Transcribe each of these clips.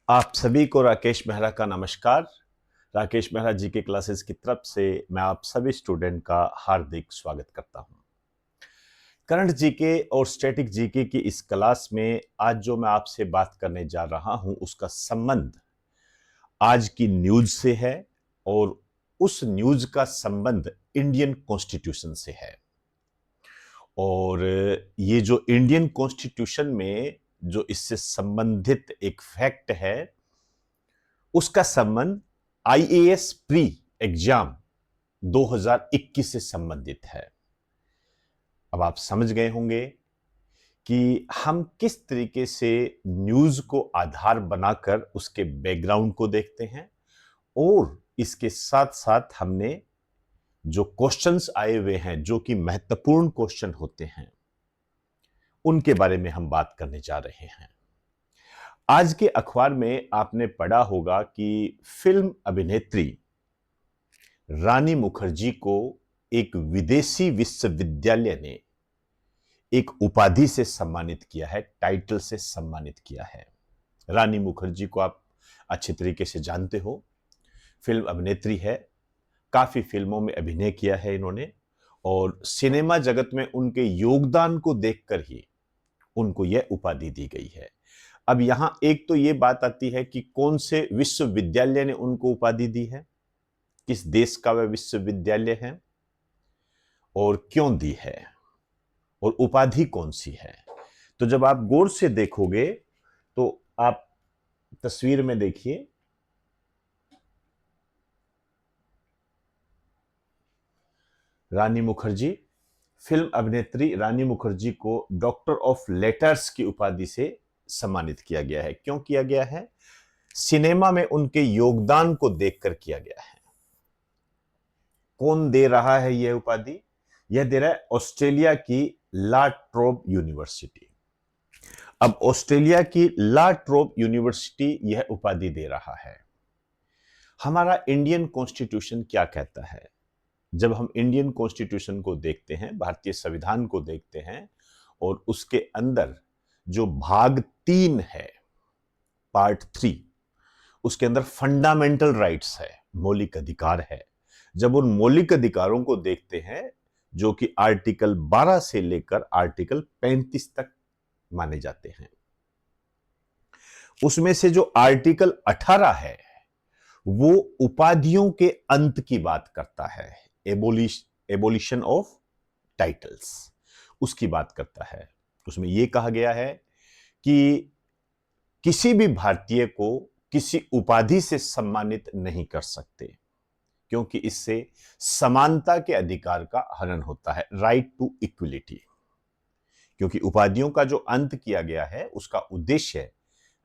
आप सभी को राकेश मेहरा का नमस्कार। राकेश मेहरा जी के क्लासेस की तरफ से मैं आप सभी स्टूडेंट का हार्दिक स्वागत करता हूं। करंट जीके और स्टैटिक जीके की इस क्लास में आज जो मैं आपसे बात करने जा रहा हूं उसका संबंध आज की न्यूज से है और उस न्यूज का संबंध इंडियन कॉन्स्टिट्यूशन से है। और ये जो इंडियन कॉन्स्टिट्यूशन में जो इससे संबंधित एक फैक्ट है उसका संबंध आईएएस प्री एग्जाम 2021 से संबंधित है। अब आप समझ गए होंगे कि हम किस तरीके से न्यूज को आधार बनाकर उसके बैकग्राउंड को देखते हैं और इसके साथ साथ हमने जो क्वेश्चंस आए हुए हैं जो कि महत्वपूर्ण क्वेश्चन होते हैं उनके बारे में हम बात करने जा रहे हैं। आज के अखबार में आपने पढ़ा होगा कि फिल्म अभिनेत्री रानी मुखर्जी को एक विदेशी विश्वविद्यालय ने एक उपाधि से सम्मानित किया है, टाइटल से सम्मानित किया है। रानी मुखर्जी को आप अच्छे तरीके से जानते हो, फिल्म अभिनेत्री है, काफी फिल्मों में अभिनय किया है इन्होंने और सिनेमा जगत में उनके योगदान को देखकर ही उनको यह उपाधि दी गई है। अब यहां एक तो यह बात आती है कि कौन से विश्वविद्यालय ने उनको उपाधि दी है, किस देश का वह विश्वविद्यालय है और क्यों दी है और उपाधि कौन सी है। तो जब आप गौर से देखोगे तो आप तस्वीर में देखिए, रानी मुखर्जी, फिल्म अभिनेत्री रानी मुखर्जी को डॉक्टर ऑफ लेटर्स की उपाधि से सम्मानित किया गया है। क्यों किया गया है? सिनेमा में उनके योगदान को देखकर किया गया है। कौन दे रहा है यह उपाधि? यह दे रहा है ऑस्ट्रेलिया की ला ट्रोब यूनिवर्सिटी। अब ऑस्ट्रेलिया की ला ट्रोब यूनिवर्सिटी यह उपाधि दे रहा है। हमारा इंडियन कॉन्स्टिट्यूशन क्या कहता है? जब हम इंडियन कॉन्स्टिट्यूशन को देखते हैं, भारतीय संविधान को देखते हैं और उसके अंदर जो भाग 3 है, पार्ट 3, उसके अंदर फंडामेंटल राइट्स है, मौलिक अधिकार है। जब उन मौलिक अधिकारों को देखते हैं जो कि आर्टिकल 12 से लेकर आर्टिकल 35 तक माने जाते हैं, उसमें से जो आर्टिकल 18 है वो उपाधियों के अंत की बात करता है, एबोलिशन ऑफ टाइटल्स, उसकी बात करता है। उसमें यह कहा गया है कि किसी भी भारतीय को किसी उपाधि से सम्मानित नहीं कर सकते क्योंकि इससे समानता के अधिकार का हनन होता है, राइट टू इक्वलिटी। क्योंकि उपाधियों का जो अंत किया गया है उसका उद्देश्य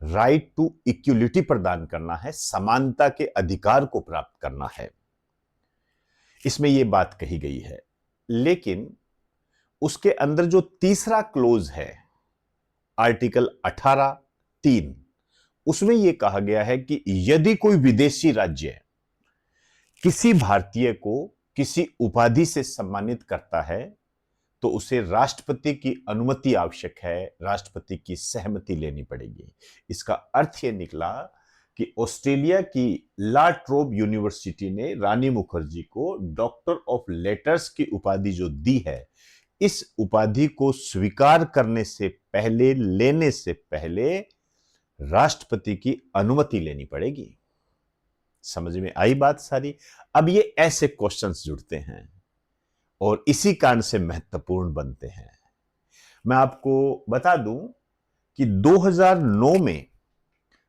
राइट टू इक्वलिटी प्रदान करना है, समानता के अधिकार को प्राप्त करना है। इसमें यह बात कही गई है। लेकिन उसके अंदर जो तीसरा क्लोज है, आर्टिकल 18(3), उसमें यह कहा गया है कि यदि कोई विदेशी राज्य किसी भारतीय को किसी उपाधि से सम्मानित करता है तो उसे राष्ट्रपति की अनुमति आवश्यक है, राष्ट्रपति की सहमति लेनी पड़ेगी। इसका अर्थ यह निकला कि ऑस्ट्रेलिया की ला ट्रोब यूनिवर्सिटी ने रानी मुखर्जी को डॉक्टर ऑफ लेटर्स की उपाधि जो दी है, इस उपाधि को स्वीकार करने से पहले, लेने से पहले राष्ट्रपति की अनुमति लेनी पड़ेगी। समझ में आई बात सारी? अब ये ऐसे क्वेश्चंस जुड़ते हैं और इसी कारण से महत्वपूर्ण बनते हैं। मैं आपको बता दूं कि 2009 में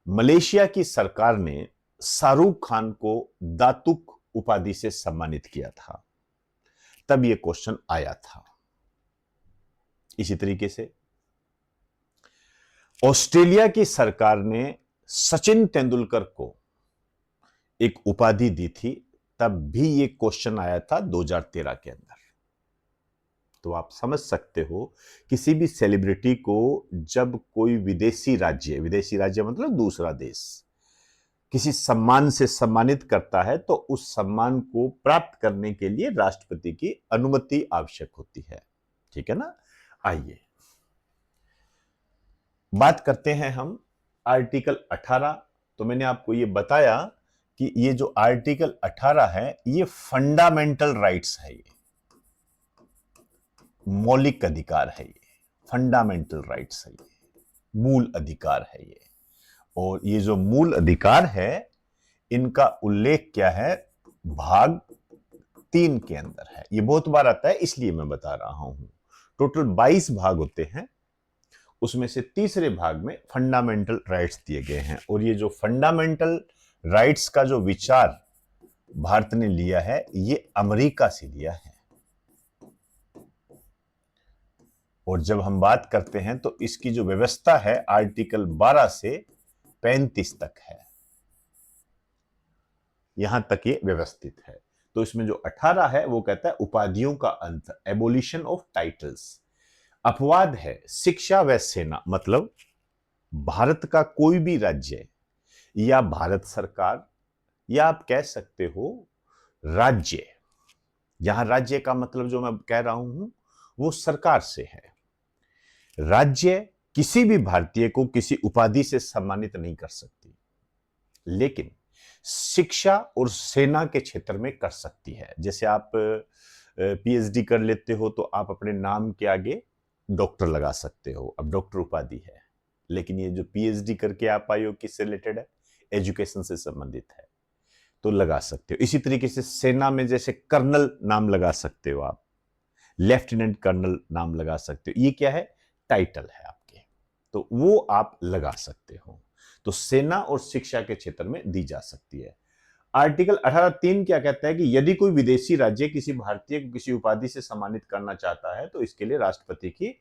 मलेशिया की सरकार ने शाहरुख खान को दातुक उपाधि से सम्मानित किया था, तब यह क्वेश्चन आया था। इसी तरीके से ऑस्ट्रेलिया की सरकार ने सचिन तेंदुलकर को एक उपाधि दी थी, तब भी यह क्वेश्चन आया था 2013 के अंदर। तो आप समझ सकते हो किसी भी सेलिब्रिटी को जब कोई विदेशी राज्य मतलब दूसरा देश, किसी सम्मान से सम्मानित करता है तो उस सम्मान को प्राप्त करने के लिए राष्ट्रपति की अनुमति आवश्यक होती है। ठीक है ना? आइए बात करते हैं हम आर्टिकल 18 तो मैंने आपको ये बताया कि ये जो आर्टिकल 18 है ये फंडामेंटल राइट्स है, ये मौलिक अधिकार है, ये फंडामेंटल राइट्स है, ये मूल अधिकार है ये। और ये जो मूल अधिकार है इनका उल्लेख क्या है, भाग 3 के अंदर है। ये बहुत बार आता है इसलिए मैं बता रहा हूं। टोटल 22 भाग होते हैं, उसमें से तीसरे भाग में फंडामेंटल राइट्स दिए गए हैं। और ये जो फंडामेंटल राइट्स का जो विचार भारत ने लिया है ये अमेरिका से लिया है। और जब हम बात करते हैं तो इसकी जो व्यवस्था है आर्टिकल 12 से 35 तक है, यहां तक ये व्यवस्थित है। तो इसमें जो 18 है वो कहता है उपाधियों का अंत, एबोलिशन ऑफ टाइटल्स। अपवाद है शिक्षा व सेना, मतलब भारत का कोई भी राज्य या भारत सरकार या आप कह सकते हो राज्य, यहां राज्य का मतलब जो मैं कह रहा हूं वो सरकार से है। राज्य किसी भी भारतीय को किसी उपाधि से सम्मानित नहीं कर सकती, लेकिन शिक्षा और सेना के क्षेत्र में कर सकती है। जैसे आप पीएचडी कर लेते हो तो आप अपने नाम के आगे डॉक्टर लगा सकते हो, अब डॉक्टर उपाधि है। लेकिन ये जो पीएचडी करके आप आए हो किससे रिलेटेड है, एजुकेशन से संबंधित है, तो लगा सकते हो। इसी तरीके से सेना में जैसे कर्नल नाम लगा सकते हो आप, लेफ्टिनेंट कर्नल नाम लगा सकते हो, ये क्या है, टाइटल है आपके, तो वो आप लगा सकते हो। तो सेना और शिक्षा के क्षेत्र में दी जा सकती है। आर्टिकल 18(3) क्या कहता है कि यदि कोई विदेशी राज्य किसी भारतीय को किसी उपाधि से सम्मानित करना चाहता है तो इसके लिए राष्ट्रपति की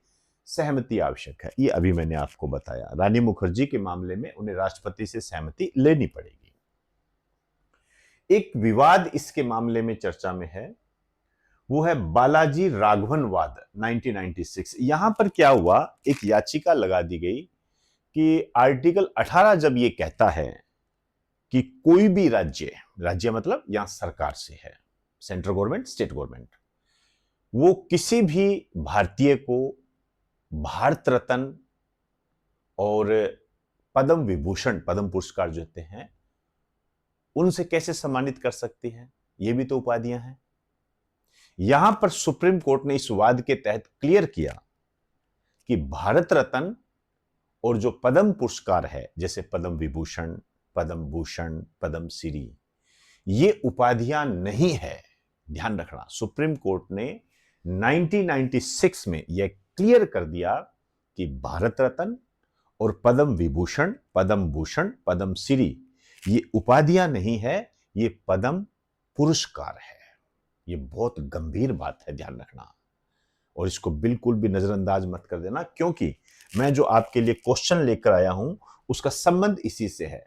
सहमति आवश्यक है। ये अभी मैंने आपको बताया, रानी मुखर्जी के मामले में उन्हें राष्ट्रपति से सहमति लेनी पड़ेगी। एक विवाद इसके मामले में चर्चा में है, वो है बालाजी राघवन वाद 1996। यहां पर क्या हुआ, एक याचिका लगा दी गई कि आर्टिकल 18 जब ये कहता है कि कोई भी राज्य मतलब यहां सरकार से है, सेंट्रल गवर्नमेंट, स्टेट गवर्नमेंट, वो किसी भी भारतीय को भारत रत्न और पद्म विभूषण, पद्म पुरस्कार जो होते हैं, उनसे कैसे सम्मानित कर सकती है, ये भी तो उपाधियां हैं। यहां पर सुप्रीम कोर्ट ने इस वाद के तहत क्लियर किया कि भारत रत्न और जो पद्म पुरस्कार है जैसे पद्म विभूषण, पद्म भूषण, पद्म श्री, ये उपाधियां नहीं है। ध्यान रखना, सुप्रीम कोर्ट ने 1996 में यह क्लियर कर दिया कि भारत रत्न और पद्म विभूषण, पद्म भूषण, पद्म श्री ये उपाधियां नहीं है, ये पद्म पुरस्कार है। ये बहुत गंभीर बात है, ध्यान रखना, और इसको बिल्कुल भी नजरअंदाज मत कर देना, क्योंकि मैं जो आपके लिए क्वेश्चन लेकर आया हूं उसका संबंध इसी से है।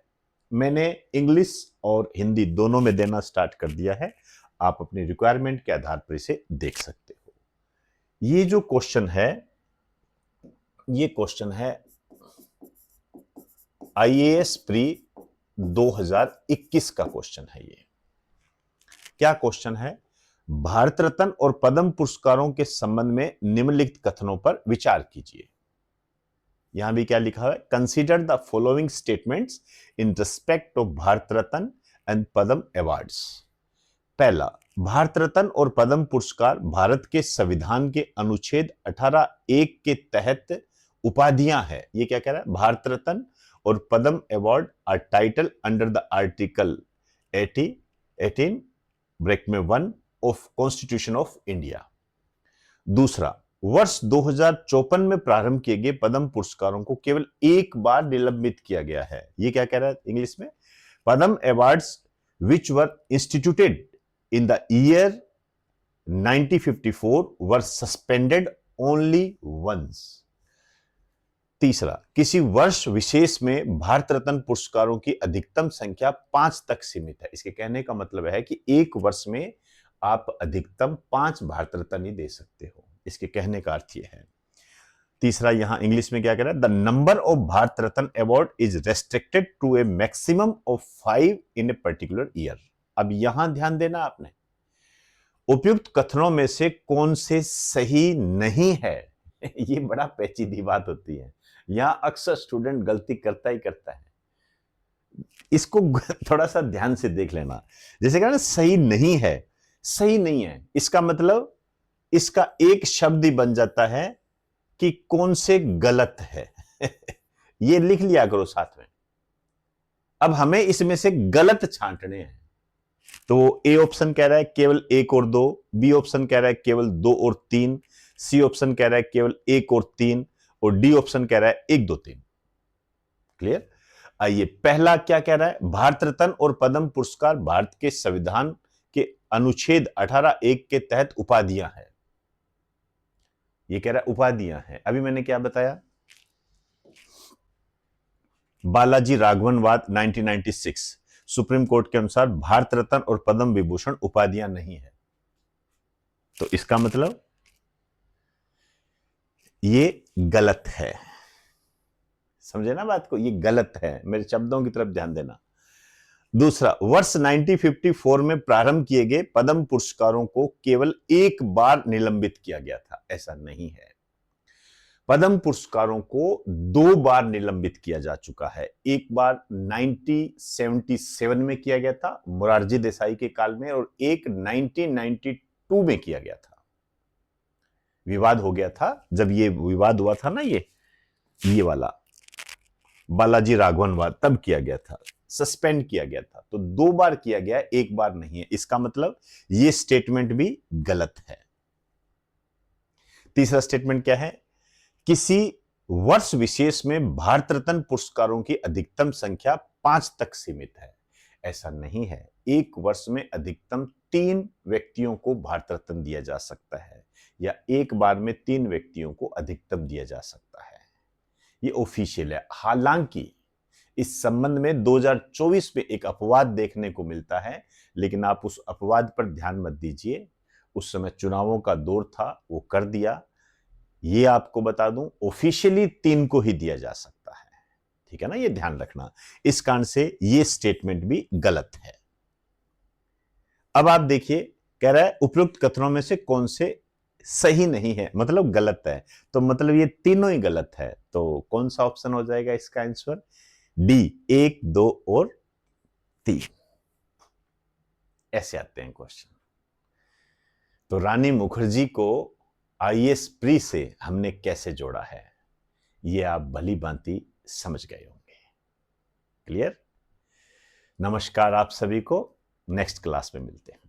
मैंने इंग्लिश और हिंदी दोनों में देना स्टार्ट कर दिया है, आप अपनी रिक्वायरमेंट के आधार पर इसे देख सकते हो। ये जो क्वेश्चन है, ये क्वेश्चन है आईएएस प्री 2021 का क्वेश्चन है। ये क्या क्वेश्चन है, भारत रत्न और पद्म पुरस्कारों के संबंध में निम्नलिखित कथनों पर विचार कीजिए। यहां भी क्या लिखा है, consider the following statements in respect of Bharat Ratna and Padma awards. पहला, भारत रत्न और पद्म पुरस्कार भारत के संविधान के अनुच्छेद 18(1) के तहत उपाधियां हैं। ये क्या कह रहा है, भारत रत्न और Padma award are title under the article 18 ब्रेक में 1 ऑफ कॉन्स्टिट्यूशन ऑफ इंडिया। दूसरा, वर्ष 2054 में प्रारंभ किए गए पद्म पुरस्कारों को केवल एक बार निलंबित किया गया है। ये क्या कह रहा है इंग्लिश में, Padma awards which were instituted in the year 1954 were suspended only once. तीसरा, किसी वर्ष विशेष में भारत रत्न पुरस्कारों की अधिकतम संख्या 5 तक सीमित है। इसके कहने का मतलब है कि एक वर्ष में आप अधिकतम 5 भारत रत्न ही दे सकते हो, इसके कहने का अर्थ यह है। तीसरा, यहां इंग्लिश में क्या कह रहा है, the number of Bharat Ratna award is restricted to a maximum of 5 in a particular year. अब यहां ध्यान देना आपने, उपयुक्त कथनों में से कौन से सही नहीं है ये बड़ा पेचीदी बात होती है, यहां अक्सर स्टूडेंट गलती करता ही करता है। इसको थोड़ा सा ध्यान से देख लेना। जैसे कहा ना सही नहीं है, सही नहीं है, इसका मतलब इसका एक शब्द ही बन जाता है कि कौन से गलत है। ये लिख लिया करो साथ में। अब हमें इसमें से गलत छांटने हैं। तो ए ऑप्शन कह रहा है केवल एक और दो, बी ऑप्शन कह रहा है केवल दो और तीन, सी ऑप्शन कह रहा है केवल एक और तीन, और डी ऑप्शन कह रहा है एक दो तीन। क्लियर? आइए, पहला क्या कह रहा है? भारत रत्न और पद्म पुरस्कार भारत के संविधान के अनुच्छेद 18(1) के तहत उपाधियां हैं। ये कह रहा है उपाधियां हैं। अभी मैंने क्या बताया? बालाजी राघवनवाद 1996 सुप्रीम कोर्ट के अनुसार भारत रत्न और पद्म विभूषण उपाधियां नहीं है। तो इसका मतलब ये गलत है। समझे ना बात को? ये गलत है। मेरे शब्दों की तरफ ध्यान देना। दूसरा, वर्ष 1954 में प्रारंभ किए गए पद्म पुरस्कारों को केवल एक बार निलंबित किया गया था। ऐसा नहीं है। पद्म पुरस्कारों को 2 बार निलंबित किया जा चुका है। एक बार 1977 में किया गया था मोरारजी देसाई के काल में, और एक 1992 में किया गया था। विवाद हो गया था जब ये विवाद हुआ था ना, ये वाला बालाजी राघवनवाद, तब किया गया था, सस्पेंड किया गया था। तो 2 बार किया गया, एक बार नहीं है। इसका मतलब ये स्टेटमेंट भी गलत है। तीसरा स्टेटमेंट क्या है? किसी वर्ष विशेष में भारत रत्न पुरस्कारों की अधिकतम संख्या 5 तक सीमित है। ऐसा नहीं है। एक वर्ष में अधिकतम 3 व्यक्तियों को भारत रत्न दिया जा सकता है, या एक बार में 3 व्यक्तियों को अधिकतम दिया जा सकता है। ये ऑफिशियल है। हालांकि इस संबंध में 2024 में एक अपवाद देखने को मिलता है, लेकिन आप उस अपवाद पर ध्यान मत दीजिए। उस समय चुनावों का दौर था, वो कर दिया। ये आपको बता दूं, ऑफिशियली 3 को ही दिया जा सकता है। ठीक है ना? ये ध्यान रखना। इस कारण से ये स्टेटमेंट भी गलत है। अब आप देखिए, कह रहा है उपयुक्त कथनों में से कौन से सही नहीं है, मतलब गलत है। तो मतलब ये तीनों ही गलत है। तो कौन सा ऑप्शन हो जाएगा इसका आंसर? डी, 1, 2 और 3। ऐसे आते हैं क्वेश्चन। तो रानी मुखर्जी को आईएएस प्री से हमने कैसे जोड़ा है, ये आप भली भांति समझ गए होंगे। क्लियर? नमस्कार आप सभी को। नेक्स्ट क्लास में मिलते हैं।